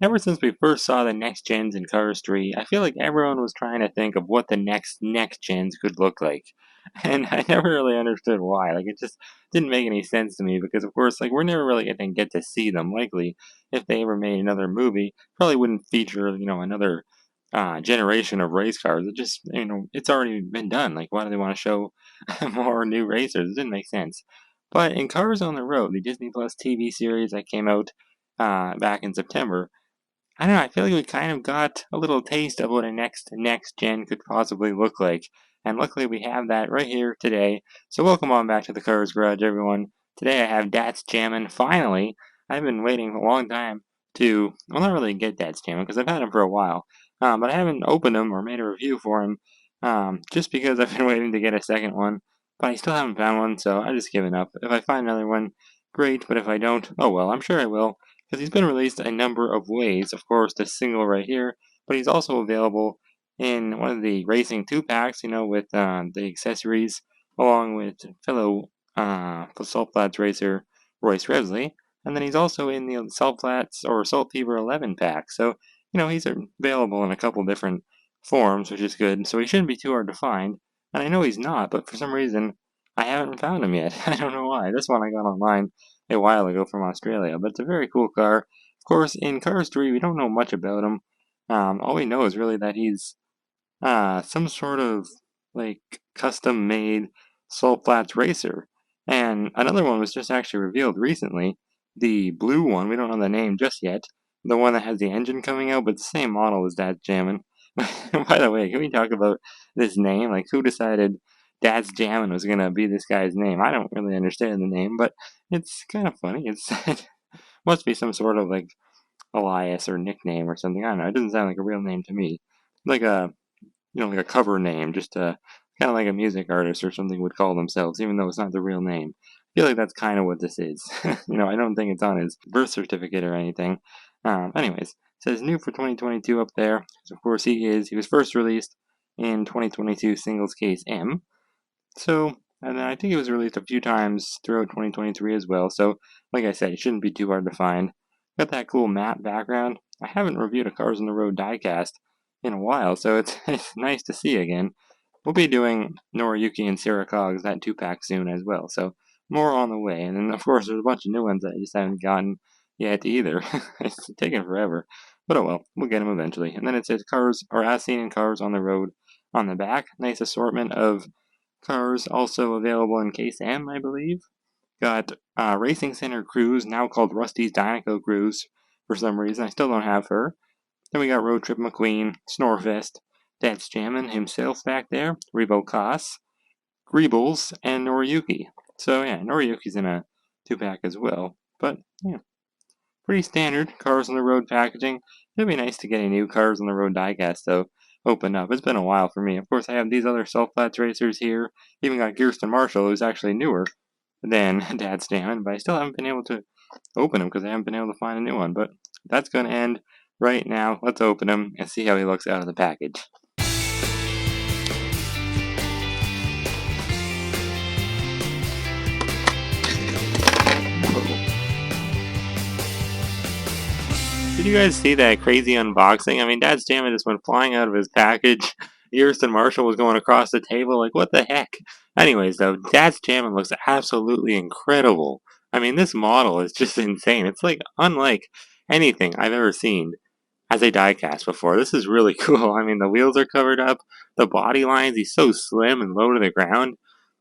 ever since we first saw the next gens in Cars 3, I feel like everyone was trying to think of what the next gens could look like. And I never really understood why. Like, it just didn't make any sense to me because, of course, like, we're never really going to get to see them. Likely, if they ever made another movie, probably wouldn't feature, another generation of race cars. It just, it's already been done. Like, why do they want to show more new racers? It didn't make sense. But in Cars on the Road, the Disney Plus TV series that came out back in September, I don't know. I feel like we kind of got a little taste of what a next gen could possibly look like, and luckily we have that right here today. So welcome on back to the Cars Garage, everyone. Today I have Datz Jammin. Finally, I've been waiting a long time to, well, not really get Datz Jammin because I've had him for a while, but I haven't opened him or made a review for him, just because I've been waiting to get a second one. But I still haven't found one, so I've just given up. If I find another one, great. But if I don't, oh well. I'm sure I will because he's been released a number of ways. Of course, this single right here, but he's also available in one of the Racing 2-packs, with the accessories, along with fellow Salt Flats racer Royce Revsley. And then he's also in the Salt Flats or Salt Fever 11 pack. So, he's available in a couple different forms, which is good. So he shouldn't be too hard to find. And I know he's not, but for some reason, I haven't found him yet. I don't know why. This one I got online a while ago from Australia, but it's a very cool car. Of course, in Cars 3, we don't know much about him. All we know is really that he's some sort of like custom-made Salt Flats racer. And another one was just actually revealed recently. The blue one, we don't know the name just yet. The one that has the engine coming out, but the same model as Datz Jammin. By the way, can we talk about this name? Like, who decided Datz Jammin was gonna be this guy's name? I don't really understand the name, but it's kind of funny. It must be some sort of like alias or nickname or something. I don't know. It doesn't sound like a real name to me. Like a like a cover name, just kind of like a music artist or something would call themselves, even though it's not the real name. I feel like that's kind of what this is. I don't think it's on his birth certificate or anything. Anyways, it says new for 2022 up there. So of course he is. He was first released in 2022 Singles Case M. So, and then I think it was released a few times throughout 2023 as well. So, like I said, it shouldn't be too hard to find. Got that cool matte background. I haven't reviewed a Cars on the Road diecast in a while, so it's nice to see again. We'll be doing Noriyuki and Sarah Cogs, that 2-pack soon as well, so more on the way. And then, of course, there's a bunch of new ones that I just haven't gotten yet either. It's taken forever. But oh well, we'll get them eventually. And then it says Cars, or as seen in Cars on the Road on the back. Nice assortment of cars, also available in Case M, I believe. Got Racing Center Cruise, now called Rusty's Dynaco Cruise for some reason. I still don't have her. Then we got Road Trip McQueen, Snorfest, Datz Jammin himself back there, Rebo Koss, Greebles, and Noriyuki. So yeah, Noriyuki's in a 2-pack as well. But yeah, pretty standard Cars on the Road packaging. It'd be nice to get a new Cars on the Road diecast though open up. It's been a while for me. Of course, I have these other Salt Flats racers here. Even got Kirsten Marshall, who's actually newer than Datz Jammin, but I still haven't been able to open him because I haven't been able to find a new one. But that's going to end right now. Let's open him and see how he looks out of the package. Did you guys see that crazy unboxing? I mean, Datz Jammin just went flying out of his package. Kirsten Marshall was going across the table. Like, what the heck? Anyways, though, Datz Jammin looks absolutely incredible. I mean, this model is just insane. It's like unlike anything I've ever seen as a diecast before. This is really cool. I mean, the wheels are covered up, the body lines, he's so slim and low to the ground.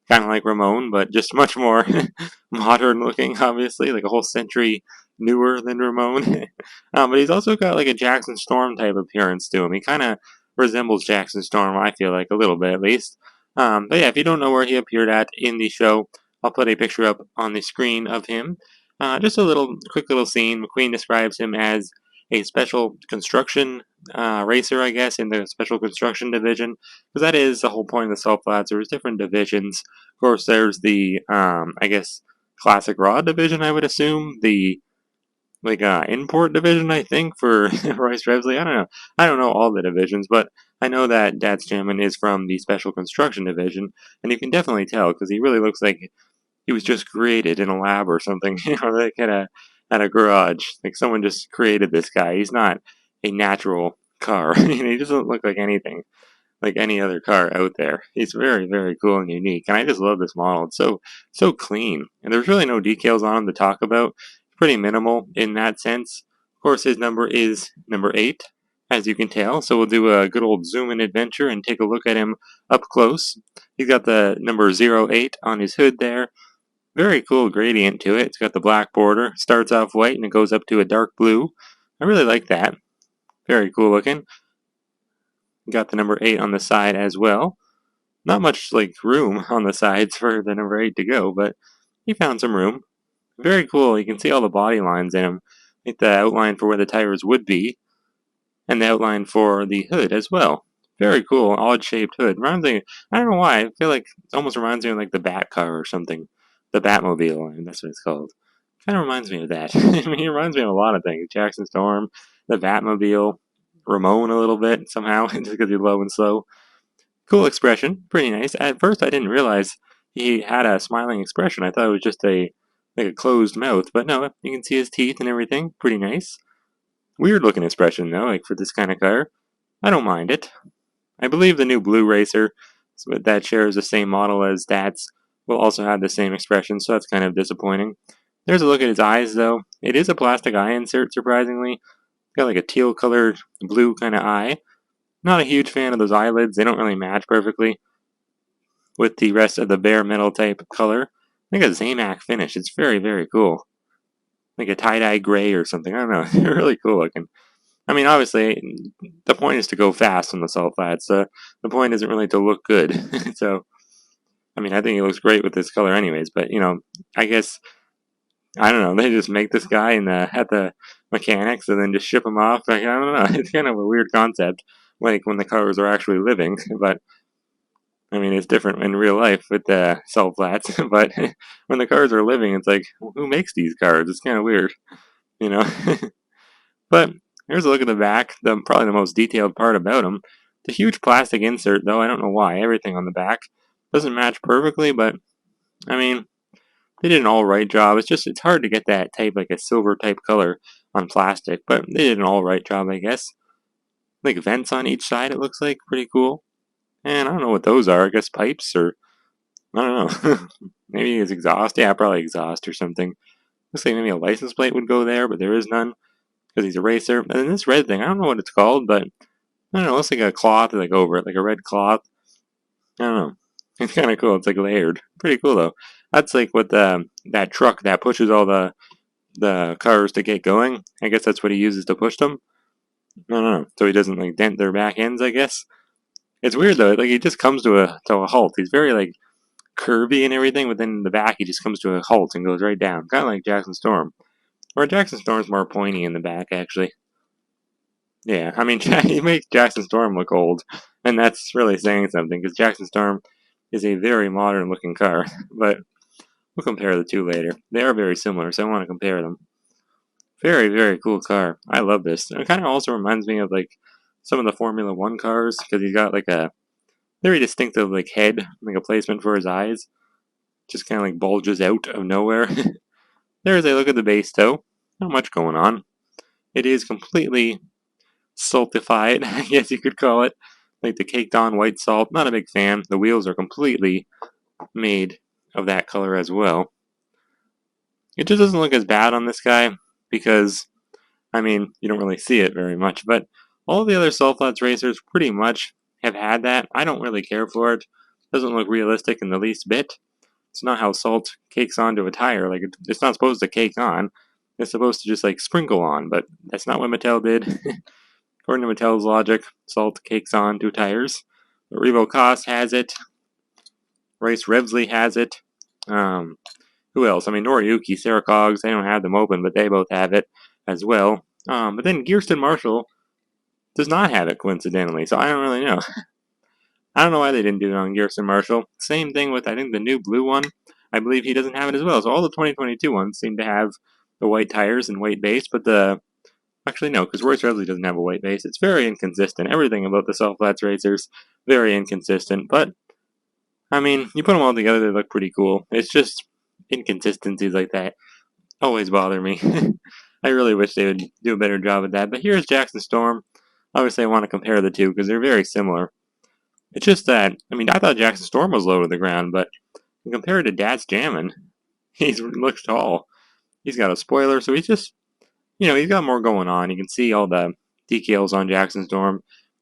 Kind of like Ramon, but just much more modern looking, obviously, like a whole century newer than Ramon. But he's also got like a Jackson Storm type appearance to him. He kind of resembles Jackson Storm, I feel like, a little bit at least. But yeah, if you don't know where he appeared at in the show, I'll put a picture up on the screen of him. Just a quick little scene. McQueen describes him as a special construction racer, I guess, in the special construction division, because that is the whole point of the Salt Flats. There's different divisions. Of course, there's the, I guess, classic raw division, I would assume. The import division, I think, for Royce Revsley. I don't know. I don't know all the divisions, but I know that Datz Jammin is from the special construction division, and you can definitely tell because he really looks like he was just created in a lab or something. That kind of at a garage. Like someone just created this guy. He's not a natural car. He doesn't look like anything like any other car out there. He's very, very cool and unique, and I just love this model. It's so clean, and there's really no decals on him to talk about. Pretty minimal in that sense. Of course, his number is number 8, as you can tell. So we'll do a good old zoom in adventure and take a look at him up close. He's got the number 08 on his hood there. Very cool gradient to it. It's got the black border. Starts off white and it goes up to a dark blue. I really like that. Very cool looking. Got the number 8 on the side as well. Not much like room on the sides for the number 8 to go, but he found some room. Very cool. You can see all the body lines in him. Like the outline for where the tires would be, and the outline for the hood as well. Very cool, odd-shaped hood. Reminds me, I don't know why, I feel like it almost reminds me of like the Bat car or something. The Batmobile, I mean, that's what it's called. Kind of reminds me of that. I mean, it reminds me of a lot of things. Jackson Storm, the Batmobile, Ramon a little bit somehow, just because he's low and slow. Cool expression, pretty nice. At first, I didn't realize he had a smiling expression. I thought it was just like a closed mouth, but no, you can see his teeth and everything. Pretty nice. Weird looking expression though, like for this kind of car. I don't mind it. I believe the new Blue Racer that shares the same model as Datz will also have the same expression, so that's kind of disappointing. There's a look at his eyes though. It is a plastic eye insert, surprisingly. Got like a teal colored blue kind of eye. Not a huge fan of those eyelids. They don't really match perfectly with the rest of the bare metal type color. I think a Zamac finish. It's very, very cool. Like a tie-dye gray or something. I don't know. They're really cool looking. I mean, obviously, the point is to go fast on the salt flats. The point isn't really to look good. So, I mean, I think he looks great with this color anyways. But, you know, I guess, I don't know. They just make this guy at the mechanics and then just ship him off. Like, I don't know. It's kind of a weird concept, like when the cars are actually living. But, I mean, it's different in real life with the salt flats. But when the cars are living, it's like, who makes these cars? It's kind of weird, you know? But here's a look at the back, probably the most detailed part about them. The huge plastic insert, though, I don't know why. Everything on the back doesn't match perfectly, but, I mean, they did an alright job. It's hard to get that type, like a silver type color on plastic, but they did an alright job, I guess. Like vents on each side, it looks like. Pretty cool. And I don't know what those are. I guess pipes or, I don't know. Maybe it's exhaust. Yeah, probably exhaust or something. Looks like maybe a license plate would go there, but there is none. Because he's a racer. And then this red thing, I don't know what it's called, but I don't know, it looks like a cloth like over it, like a red cloth. I don't know. It's kind of cool. It's like layered. Pretty cool though. That's like what that truck that pushes all the cars to get going. I guess that's what he uses to push them. I don't know. So he doesn't like dent their back ends, I guess. It's weird though. Like he just comes to a halt. He's very like curvy and everything, but then in the back he just comes to a halt and goes right down. Kind of like Jackson Storm. Or Jackson Storm's more pointy in the back, actually. Yeah, I mean, he makes Jackson Storm look old, and that's really saying something, because Jackson Storm is a very modern-looking car, but we'll compare the two later. They are very similar, so I want to compare them. Very, very cool car. I love this. It kind of also reminds me of, like, some of the Formula 1 cars, because he's got, like, a very distinctive, like, head, like a placement for his eyes. Just kind of, like, bulges out of nowhere. There's a look at the base, though. Not much going on. It is completely saltified, I guess you could call it. Like the caked on white salt. Not a big fan. The wheels are completely made of that color as well. It just doesn't look as bad on this guy because, I mean, you don't really see it very much. But all the other salt flats racers pretty much have had that. I don't really care for it. Doesn't look realistic in the least bit. It's not how salt cakes onto a tire. Like it's not supposed to cake on. It's supposed to just like sprinkle on, but that's not what Mattel did. According to Mattel's logic, salt cakes on to tires. But Revo Koss has it. Royce Revsley has it. Who else? I mean, Noriyuki, Sarah Cogs, they don't have them open, but they both have it as well. But then Gearston Marshall does not have it, coincidentally, so I don't really know. I don't know why they didn't do it on Gearston Marshall. Same thing with, I think, the new blue one. I believe he doesn't have it as well. So all the 2022 ones seem to have the white tires and white base, but actually, no, because Royce Revsley doesn't have a white base. It's very inconsistent. Everything about the Salt Flats Racers, very inconsistent. But, I mean, you put them all together, they look pretty cool. It's just inconsistencies like that always bother me. I really wish they would do a better job at that. But here's Jackson Storm. Obviously, I want to compare the two because they're very similar. It's just that, I mean, I thought Jackson Storm was low to the ground, but compared to Datz Jammin, he looks tall. He's got a spoiler, so he's just, he's got more going on. You can see all the decals on Jackson Storm.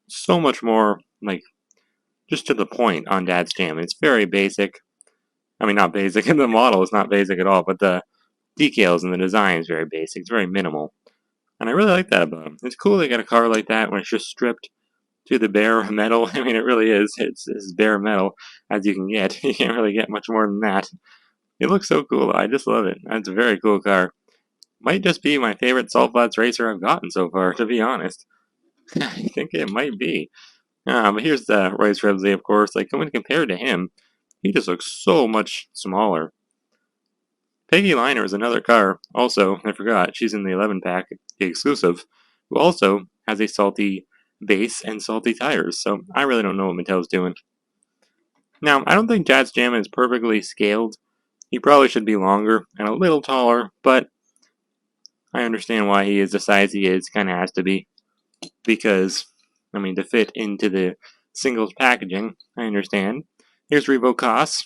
So much more, like, just to the point on Datz Jammin. It's very basic. I mean, not basic, and the model is not basic at all, but the decals and the design is very basic. It's very minimal. And I really like that about him. It's cool they got a car like that when it's just stripped to the bare metal. I mean, it really is. It's as bare metal as you can get. You can't really get much more than that. It looks so cool. I just love it. It's a very cool car. Might just be my favorite Salt Flats racer I've gotten so far, to be honest. I think it might be. But here's the Royce Revsley, of course. Like, when compared to him, he just looks so much smaller. Peggy Liner is another car. Also, I forgot, she's in the 11 pack, the exclusive, who also has a salty base and salty tires. So I really don't know what Mattel's doing. Now, I don't think Datz Jammin is perfectly scaled. He probably should be longer and a little taller, but I understand why he is the size he is. Kind of has to be. Because, I mean, to fit into the singles packaging, I understand. Here's Revo Koss.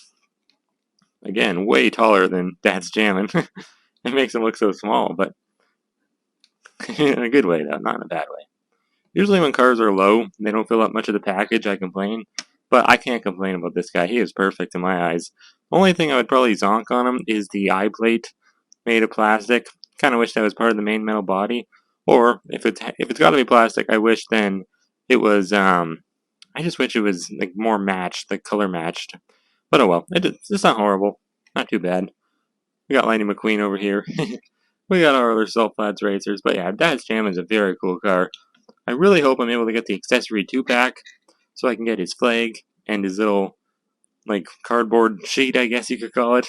Again, way taller than Datz Jammin. It makes him look so small, but in a good way, though, not in a bad way. Usually when cars are low, they don't fill up much of the package, I complain. But I can't complain about this guy. He is perfect in my eyes. Only thing I would probably zonk on him is the eye plate made of plastic. Kind of wish that was part of the main metal body. Or if it's got to be plastic, I wish then it was. I just wish it was like more matched, like color matched. But oh well, it's not horrible, not too bad. We got Lightning McQueen over here. We got our other Salt Flats racers. But yeah, Datz Jammin is a very cool car. I really hope I'm able to get the accessory 2-pack so I can get his flag and his little, like, cardboard sheet, I guess you could call it.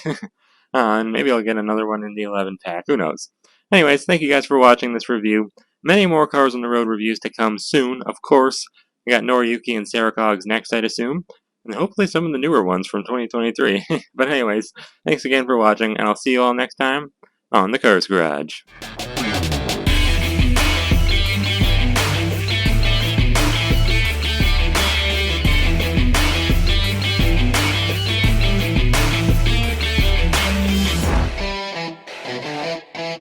And maybe I'll get another one in the 11-pack. Who knows? Anyways, thank you guys for watching this review. Many more Cars on the Road reviews to come soon, of course. We got Noriyuki and Sarah Cogs next, I'd assume. And hopefully some of the newer ones from 2023. But anyways, thanks again for watching, and I'll see you all next time on the Cars Garage.